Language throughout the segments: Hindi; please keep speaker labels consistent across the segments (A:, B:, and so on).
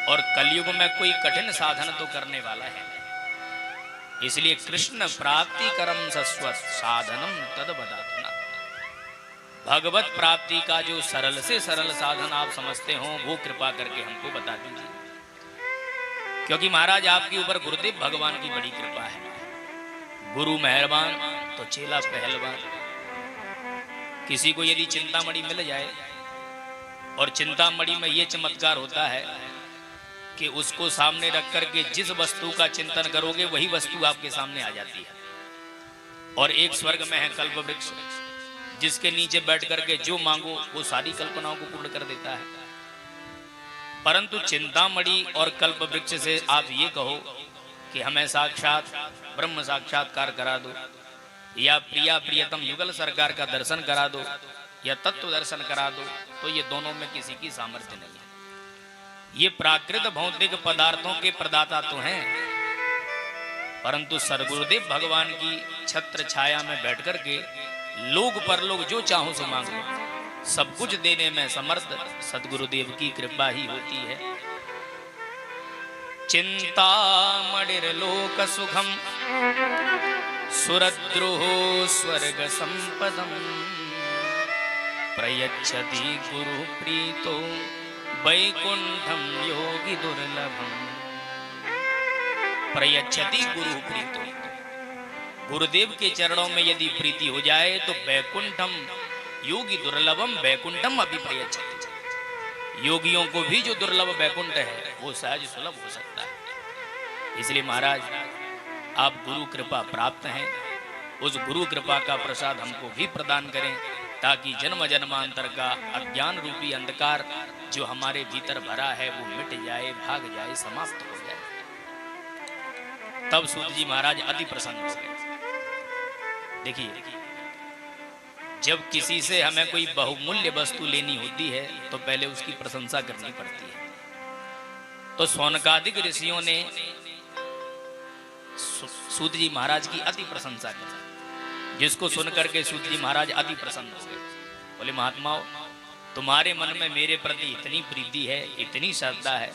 A: और कलयुग में कोई कठिन साधन तो करने वाला है। इसलिए कृष्ण प्राप्ति करम सस्वत साधनम तद बदातना। भगवत प्राप्ति का जो सरल से सरल साधन आप समझते हो वो कृपा करके हमको बता दीजिए, क्योंकि महाराज आपके ऊपर गुरुदेव भगवान की बड़ी कृपा है। गुरु मेहरबान तो चेला पहलवान। किसी को यदि चिंतामणि मिल जाए, और चिंतामणि में ये चमत्कार होता है कि उसको सामने रख करके जिस वस्तु का चिंतन करोगे वही वस्तु आपके सामने आ जाती है। और एक स्वर्ग में है कल्प वृक्ष, जिसके नीचे बैठ करके जो मांगो वो सारी कल्पनाओं को पूर्ण कर देता है। परंतु चिंतामणि और कल्प वृक्ष से आप ये कहो कि हमें साक्षात ब्रह्म साक्षात्कार करा दो, या प्रिया प्रियतम युगल सरकार का दर्शन करा दो, या तत्व दर्शन करा दो, तो ये दोनों में किसी की सामर्थ्य नहीं है। ये प्राकृत भौतिक पदार्थों के प्रदाता तो हैं, परंतु सद्गुरुदेव भगवान की छत्र छाया में बैठ करके लोग परलोक जो चाहो सो मांग लो, सब कुछ देने में समर्थ सद्गुरुदेव की कृपा ही होती है। चिंतामणिर्लोक सुखम सुरद्रोहो स्वर्ग संपदम प्रयच्छति गुरु प्रीतो वैकुंठम योगी दुर्लभम। प्रयच्छति गुरु प्रीतो, गुरुदेव के चरणों में यदि प्रीति हो जाए तो वैकुंठम योगी दुर्लभम वैकुंठम अभी प्रयच्छति। योगियों को भी जो दुर्लभ वैकुंठ है वो सहज सुलभ हो सकता है। इसलिए महाराज आप गुरु कृपा प्राप्त हैं, उस गुरु कृपा का प्रसाद हमको भी प्रदान करें, ताकि जन्म जन्मांतर का अज्ञान रूपी अंधकार जो हमारे भीतर भरा है वो मिट जाए, भाग जाए, समाप्त हो जाए। तब सूत जी महाराज अति प्रसन्न हो गए। देखिए, जब किसी से हमें कोई बहुमूल्य वस्तु लेनी होती है तो पहले उसकी प्रशंसा करनी पड़ती है। तो सौनकादिक ऋषियों ने सूत जी महाराज की अति प्रशंसा की, जिसको सुनकर के सूत जी महाराज अति प्रसन्न हो गए। बोले, महात्माओं, तुम्हारे मन में मेरे प्रति इतनी प्रीति है, इतनी श्रद्धा है,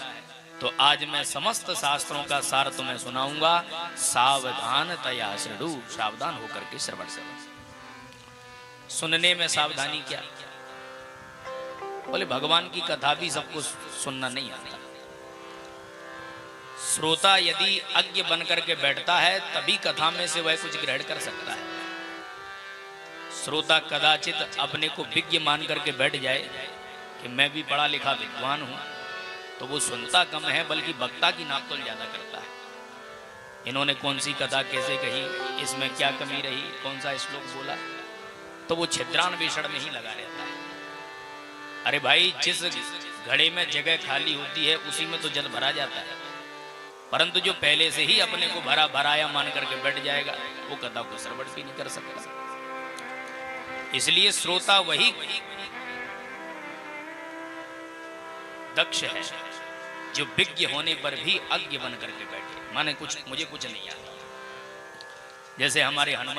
A: तो आज मैं समस्त शास्त्रों का सार तुम्हें सुनाऊंगा। सावधान तया श्रृणु, सावधान होकर के श्रवण करो। सुनने में सावधानी क्या? बोले, भगवान की कथा भी सबको सुनना नहीं आता। श्रोता यदि अज्ञ बनकर के बैठता है तभी कथा में से वह कुछ ग्रहण कर सकता है। श्रोता कदाचित अपने को विज्ञ मान करके बैठ जाए कि मैं भी पढ़ा लिखा विद्वान हूं, तो वो सुनता कम है बल्कि वक्ता की नाप तोल ज्यादा करता है। इन्होंने कौन सी कथा कैसे कही, इसमें क्या कमी रही, कौन सा श्लोक बोला, तो वो छिद्रान्वेषण में ही लगा रहता है। अरे भाई, जिस घड़े में जगह खाली होती है उसी में तो जल भरा जाता है, परंतु जो पहले से ही अपने को भरा भराया मान करके बैठ जाएगा वो कथा को श्रवण भी नहीं कर सकता। इसलिए श्रोता वही दक्ष है जो विज्ञ होने पर भी अज्ञ बन करके बैठे, माने कुछ मुझे कुछ नहीं आता। जैसे हमारे हनुमान